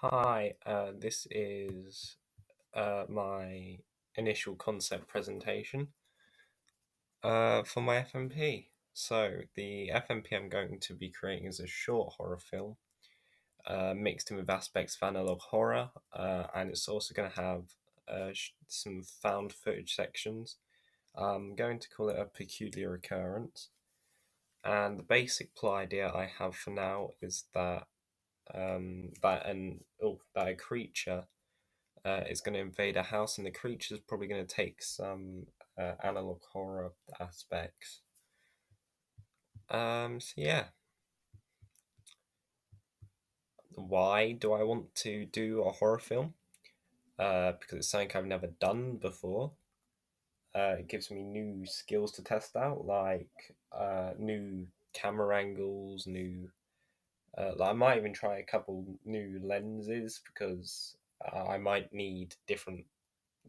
Hi, this is my initial concept presentation for my FMP. So, the FMP I'm going to be creating is a short horror film mixed in with aspects of analog horror, and it's also going to have some found footage sections. I'm going to call it a peculiar occurrence. And the basic plot idea I have for now is that a creature is going to invade a house, and the creature's probably going to take some analog horror aspects. So yeah, why do I want to do a horror film? Because it's something I've never done before. It gives me new skills to test out, like new camera angles, new. Like I might even try a couple new lenses because I might need different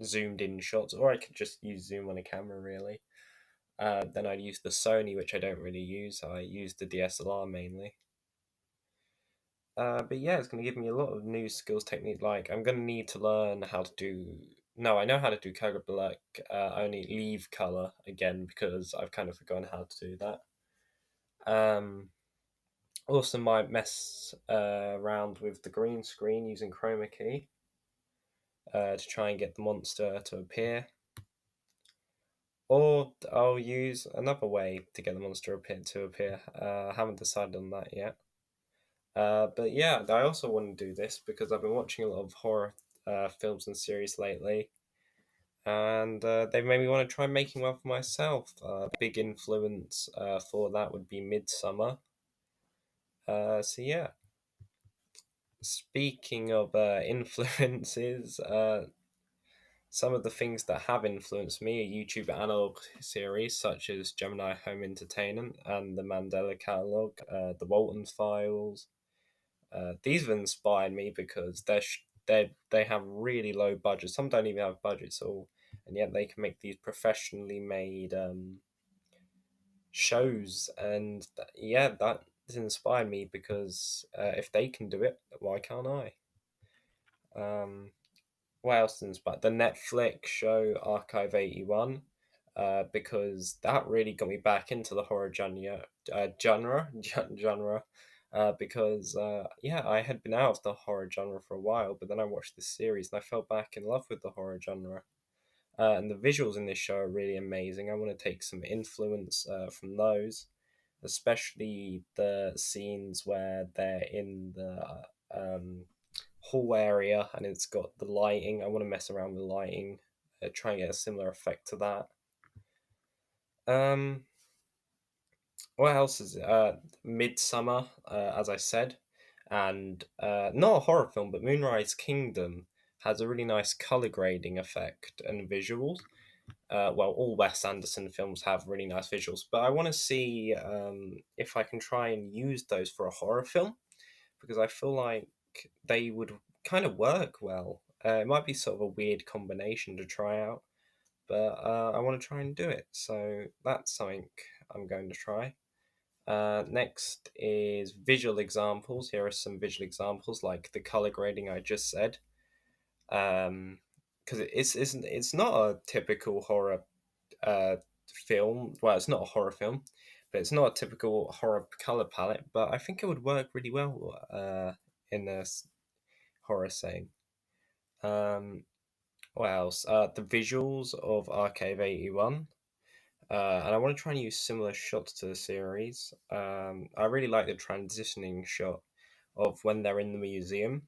zoomed in shots, or I could just use zoom on a camera really. Then I'd use the Sony, which I don't really use. I use the DSLR mainly. But yeah, it's going to give me a lot of new skills technique. Like I'm going to need to learn how to do. No, I know how to do color, but like I only leave color again because I've kind of forgotten how to do that. Um, Also might mess around with the green screen using chroma key to try and get the monster to appear. Or I'll use another way to get the monster to appear. I haven't decided on that yet. But yeah, I also want to do this because I've been watching a lot of horror films and series lately, and they've made me want to try making one for myself. Big influence for that would be Midsummer. So yeah, speaking of influences, some of the things that have influenced me are YouTube analog series such as Gemini Home Entertainment and the Mandela Catalog, the Walton Files. These have inspired me because they have really low budgets. Some don't even have budgets at all, and yet they can make these professionally made shows. And yeah, that has inspired me because if they can do it, why can't I? Um, what else inspired? The Netflix show Archive 81. Because that really got me back into the horror genre, because yeah, I had been out of the horror genre for a while, but then I watched this series and I fell back in love with the horror genre. And the visuals in this show are really amazing. I want to take some influence from those, especially the scenes where they're in the hall area and it's got the lighting. I want to mess around with the lighting, try and get a similar effect to that. Um, what else is it? Midsummer, as I said, and not a horror film, but Moonrise Kingdom has a really nice color grading effect and visuals. Well, all Wes Anderson films have really nice visuals, but I want to see if I can try and use those for a horror film because I feel like they would kind of work well. It might be sort of a weird combination to try out, but I want to try and do it. So that's something I'm going to try. Next is visual examples. Here are some visual examples, like the color grading I just said. Because it's not a typical horror uh, film. Well, it's not a horror film, but it's not a typical horror color palette. But I think it would work really well in a horror setting. Um, what else? The visuals of Arcade 81. And I want to try and use similar shots to the series. I really like the transitioning shot of when they're in the museum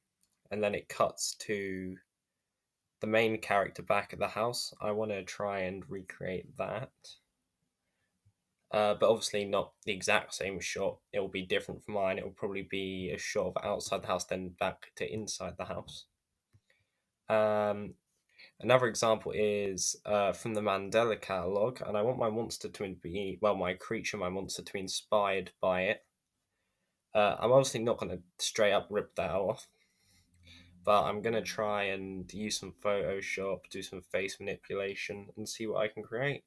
and then it cuts to the main character back at the house. I want to try and recreate that. But obviously not the exact same shot. It will be different from mine. It will probably be a shot of outside the house, then back to inside the house. Um, Another example is from the Mandela catalog, and I want my monster to be, well, my creature, my monster to be inspired by it. I'm obviously not going to straight up rip that off, but I'm going to try and use some Photoshop, do some face manipulation, and see what I can create.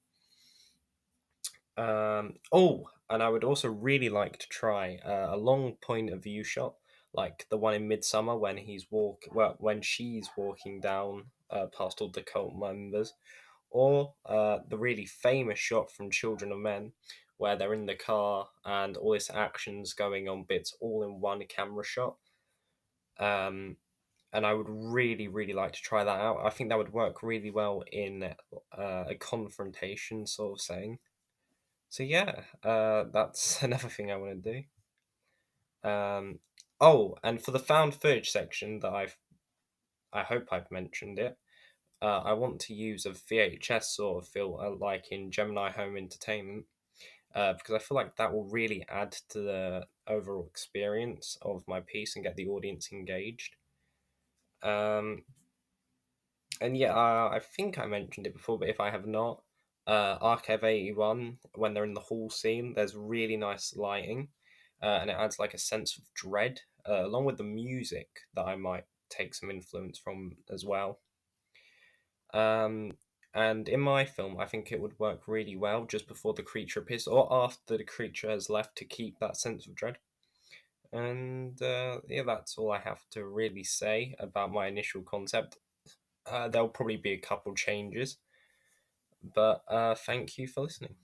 Oh, and I would also really like to try a long point of view shot, like the one in Midsummer when when she's walking down past all the cult members, or the really famous shot from Children of Men where they're in the car and all this action's going on, but it's all in one camera shot. Um, and I would really, really like to try that out. I think that would work really well in a confrontation sort of setting. So yeah, that's another thing I want to do. Oh, and for the found footage section that I hope I've mentioned it. I want to use a VHS sort of feel like in Gemini Home Entertainment, because I feel like that will really add to the overall experience of my piece and get the audience engaged. Um, and yeah, I think I mentioned it before, but if I have not, Archive 81, when they're in the hall scene, there's really nice lighting, and it adds like a sense of dread, along with the music that I might take some influence from as well. Um, and in my film, I think it would work really well just before the creature appears or after the creature has left to keep that sense of dread. And yeah, that's all I have to really say about my initial concept. There'll probably be a couple changes, but thank you for listening.